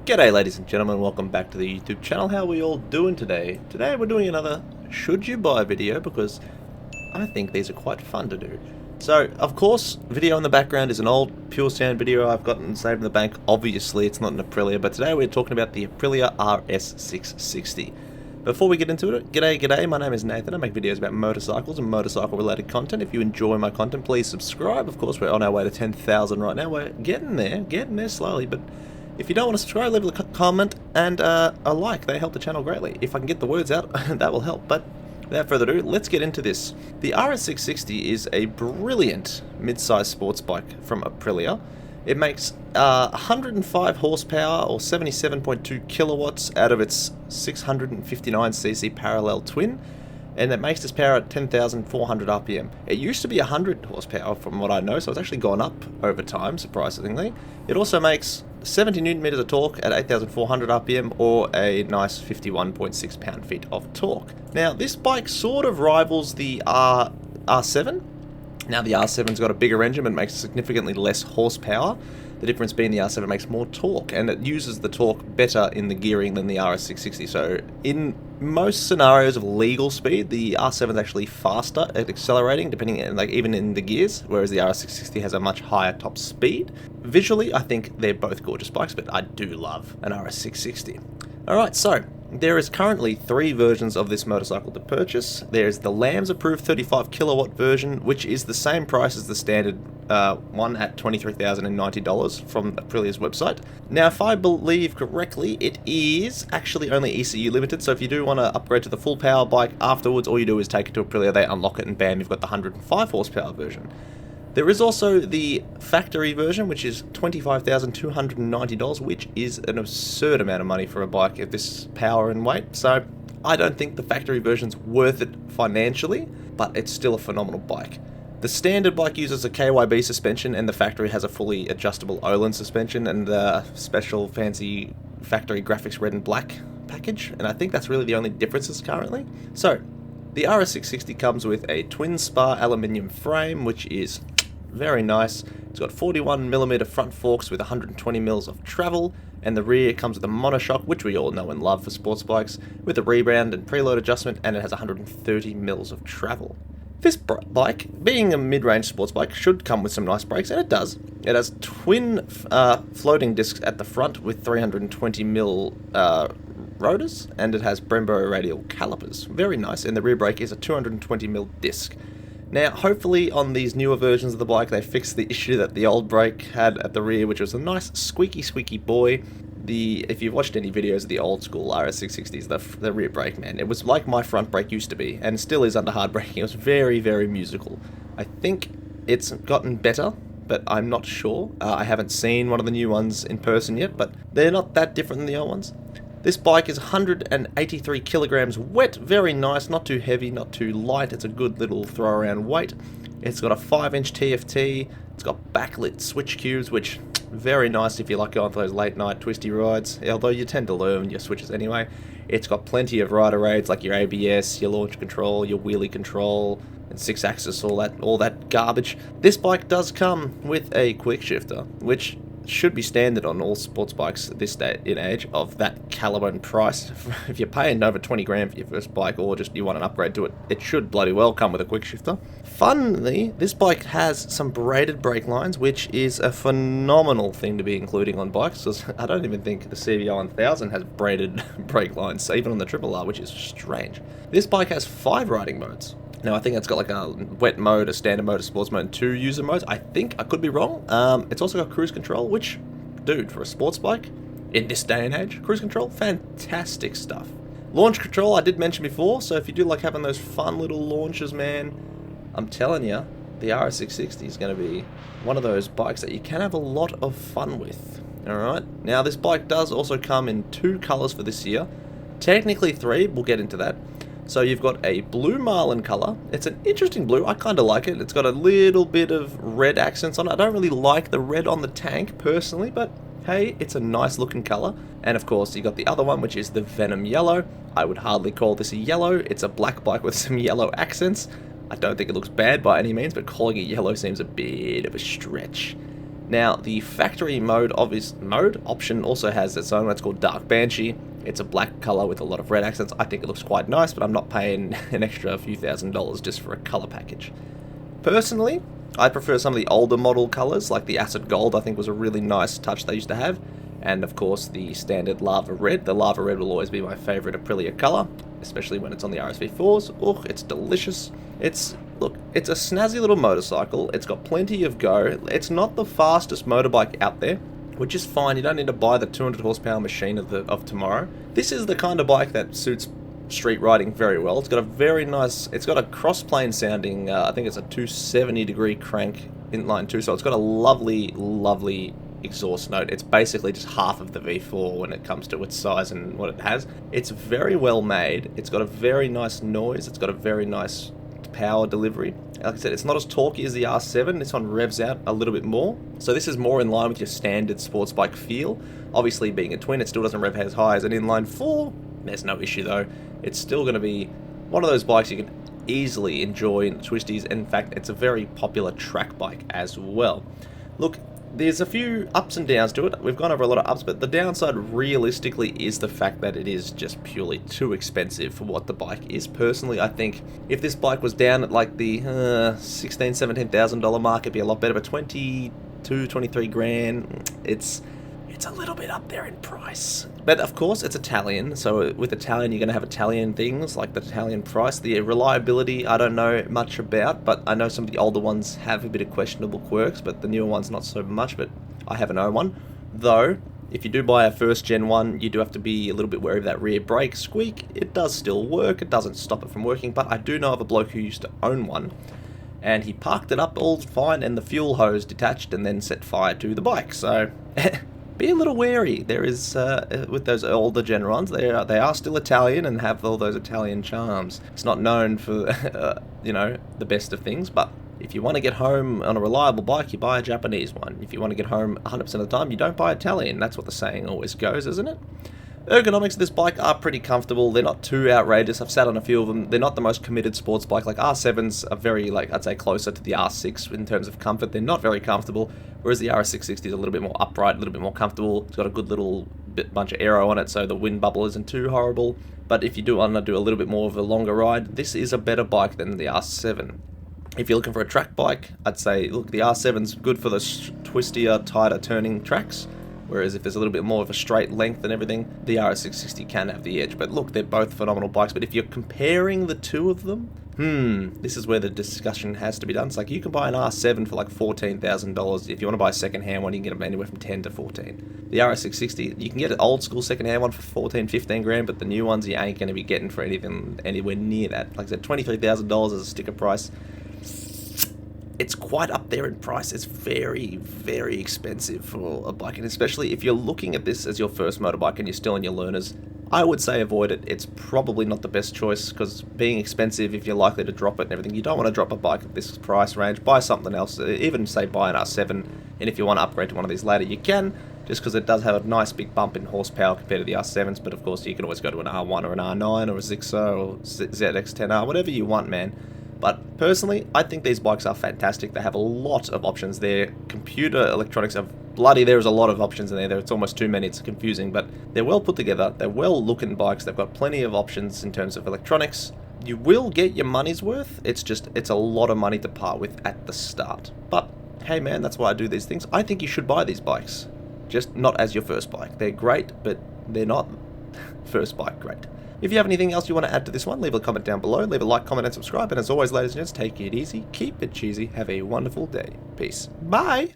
G'day ladies and gentlemen, welcome back to the YouTube channel. How are we all doing today? Today we're doing another should you buy video because I think these are quite fun to do. So, of course, video in the background is an old pure sound video I've gotten saved in the bank. Obviously it's not an Aprilia, but today we're talking about the Aprilia RS660. Before we get into it, g'day, my name is Nathan. I make videos about motorcycles and motorcycle related content. If you enjoy my content, please subscribe. Of course, we're on our way to 10,000 right now. We're getting there slowly, but if you don't want to subscribe, leave a comment and a like. They help the channel greatly. If I can get the words out, that will help. But without further ado, let's get into this. The RS660 is a brilliant mid-size sports bike from Aprilia. It makes 105 horsepower or 77.2 kilowatts out of its 659cc parallel twin, and it makes this power at 10,400 RPM. It used to be 100 horsepower from what I know, so it's actually gone up over time, surprisingly. It also makes 70 newton meters of torque at 8,400 RPM, or a nice 51.6 pound-feet of torque. Now, this bike sort of rivals the R7. Now, the R7's got a bigger engine, but it makes significantly less horsepower. The difference being the R7 makes more torque, and it uses the torque better in the gearing than the RS660. So, in most scenarios of legal speed, the R7 is actually faster at accelerating, depending, like even in the gears, whereas the RS660 has a much higher top speed. Visually, I think they're both gorgeous bikes, but I do love an RS660. Alright, so there is currently 3 versions of this motorcycle to purchase. There's the LAMS approved 35 kilowatt version, which is the same price as the standard one at $23,090 from Aprilia's website. Now, if I believe correctly, it is actually only ECU limited, so if you do want to upgrade to the full power bike afterwards, all you do is take it to Aprilia, they unlock it, and bam, you've got the 105 horsepower version. There is also the factory version, which is $25,290, which is an absurd amount of money for a bike of this power and weight. So I don't think the factory version's worth it financially, but it's still a phenomenal bike. The standard bike uses a KYB suspension, and the factory has a fully adjustable Öhlins suspension and a special fancy factory graphics red and black package, and I think that's really the only differences currently. So the RS660 comes with a twin spar aluminium frame, which is very nice. It's got 41mm front forks with 120mm of travel, and the rear comes with a monoshock, which we all know and love for sports bikes, with a rebound and preload adjustment, and it has 130mm of travel. This bike, being a mid-range sports bike, should come with some nice brakes, and it does. It has twin floating discs at the front with 320mm rotors, and it has Brembo radial calipers. Very nice, and the rear brake is a 220mm disc. Now, hopefully on these newer versions of the bike, they fixed the issue that the old brake had at the rear, which was a nice squeaky boy. If you've watched any videos of the old school RS660s, the rear brake, man, it was like my front brake used to be, and still is under hard braking. It was very, very musical. I think it's gotten better, but I'm not sure. I haven't seen one of the new ones in person yet, but they're not that different than the old ones. This bike is 183 kilograms wet, very nice, not too heavy, not too light. It's a good little throw around weight. It's got a 5-inch TFT. It's got backlit switch cubes, which very nice if you like going for those late night twisty rides, although you tend to learn your switches anyway. It's got plenty of rider aids like your ABS, your launch control, your wheelie control, and 6-axis, all that garbage. This bike does come with a quick shifter, which should be standard on all sports bikes at this day in age of that caliber and price. If you're paying over 20 grand for your first bike, or just you want an upgrade to it, it should bloody well come with a quick shifter. Funnily, this bike has some braided brake lines, which is a phenomenal thing to be including on bikes, because I don't even think the CVO 1000 has braided brake lines, even on the Triple R, which is strange. This bike has 5 riding modes. Now, I think it's got like a wet mode, a standard mode, a sports mode, and 2 user modes. I think, I could be wrong. It's also got cruise control, which, dude, for a sports bike, in this day and age, cruise control, fantastic stuff. Launch control, I did mention before, so if you do like having those fun little launches, man, I'm telling you, the RS660 is going to be one of those bikes that you can have a lot of fun with. Alright, now this bike does also come in 2 colors for this year. Technically 3, we'll get into that. So you've got a blue marlin color. It's an interesting blue. I kind of like it. It's got a little bit of red accents on it. I don't really like the red on the tank personally, but hey, it's a nice looking color. And of course, you got the other one, which is the Venom yellow. I would hardly call this a yellow. It's a black bike with some yellow accents. I don't think it looks bad by any means, but calling it yellow seems a bit of a stretch. Now, the factory mode option also has its own, what's called Dark Banshee. It's a black color with a lot of red accents. I think it looks quite nice, but I'm not paying an extra few $1,000s just for a color package. Personally, I prefer some of the older model colors, like the Acid Gold I think was a really nice touch they used to have. And of course the standard Lava Red. The Lava Red will always be my favorite Aprilia color, especially when it's on the RSV4s. Oh, it's delicious. Look, it's a snazzy little motorcycle. It's got plenty of go. It's not the fastest motorbike out there, which is fine. You don't need to buy the 200 horsepower machine of tomorrow. This is the kind of bike that suits street riding very well. It's got a very nice, it's got a cross-plane sounding, I think it's a 270-degree crank inline 2, so it's got a lovely exhaust note. It's basically just half of the V4 when it comes to its size and what it has. It's very well made. It's got a very nice noise. It's got a very nice power delivery. Like I said, it's not as torquey as the R7. This one revs out a little bit more. So this is more in line with your standard sports bike feel. Obviously, being a twin, it still doesn't rev as high as an inline 4. There's no issue though. It's still going to be one of those bikes you can easily enjoy in twisties. In fact, it's a very popular track bike as well. Look, there's a few ups and downs to it. We've gone over a lot of ups, but the downside realistically is the fact that it is just purely too expensive for what the bike is. Personally, I think if this bike was down at like the $16,000, $17,000 mark, it'd be a lot better, but 22, 23 grand, it's a little bit up there in price. But of course, it's Italian, so with Italian, you're going to have Italian things like the Italian price. The reliability, I don't know much about, but I know some of the older ones have a bit of questionable quirks, but the newer ones not so much, but I have an own one. Though, if you do buy a first gen one, you do have to be a little bit wary of that rear brake squeak. It does still work, it doesn't stop it from working, but I do know of a bloke who used to own one, and he parked it up all fine, and the fuel hose detached and then set fire to the bike, so... Be a little wary. There is, with those older gen ones, they are still Italian and have all those Italian charms. It's not known for, you know, the best of things, but if you want to get home on a reliable bike, you buy a Japanese one. If you want to get home 100% of the time, you don't buy Italian. That's what the saying always goes, isn't it? Ergonomics of this bike are pretty comfortable. They're not too outrageous. I've sat on a few of them. They're not the most committed sports bike. Like R7s are very, like, I'd say closer to the R6 in terms of comfort. They're not very comfortable, whereas the RS660 is a little bit more upright, a little bit more comfortable. It's got a good little bunch of aero on it, so the wind bubble isn't too horrible. But if you do want to do a little bit more of a longer ride, this is a better bike than the R7. If you're looking for a track bike, I'd say, look, the R7's good for the twistier, tighter turning tracks. Whereas if there's a little bit more of a straight length and everything, the RS660 can have the edge. But look, they're both phenomenal bikes. But if you're comparing the two of them, this is where the discussion has to be done. It's like you can buy an R7 for like $14,000. If you want to buy a second-hand one, you can get them anywhere from 10 to 14. The RS660, you can get an old-school second-hand one for 14, 15 grand, but the new ones you ain't going to be getting for anything anywhere near that. Like I said, $23,000 as a sticker price. It's quite up there in price. It's very, very expensive for a bike, and especially if you're looking at this as your first motorbike and you're still in your learners, I would say avoid it. It's probably not the best choice, because being expensive, if you're likely to drop it and everything, you don't want to drop a bike at this price range. Buy something else, even say buy an R7, and if you want to upgrade to one of these later, you can, just because it does have a nice big bump in horsepower compared to the R7s, but of course you can always go to an R1 or an R9 or a Zixo or ZX10R, whatever you want, man. But personally, I think these bikes are fantastic. They have a lot of options. Their computer electronics are bloody. There is a lot of options in there. It's almost too many. It's confusing, but they're well put together. They're well looking bikes. They've got plenty of options in terms of electronics. You will get your money's worth. It's a lot of money to part with at the start. But hey man, that's why I do these things. I think you should buy these bikes. Just not as your first bike. They're great, but they're not first bike great. If you have anything else you want to add to this one, leave a comment down below, leave a like, comment, and subscribe. And as always, ladies and gents, take it easy, keep it cheesy, have a wonderful day. Peace. Bye!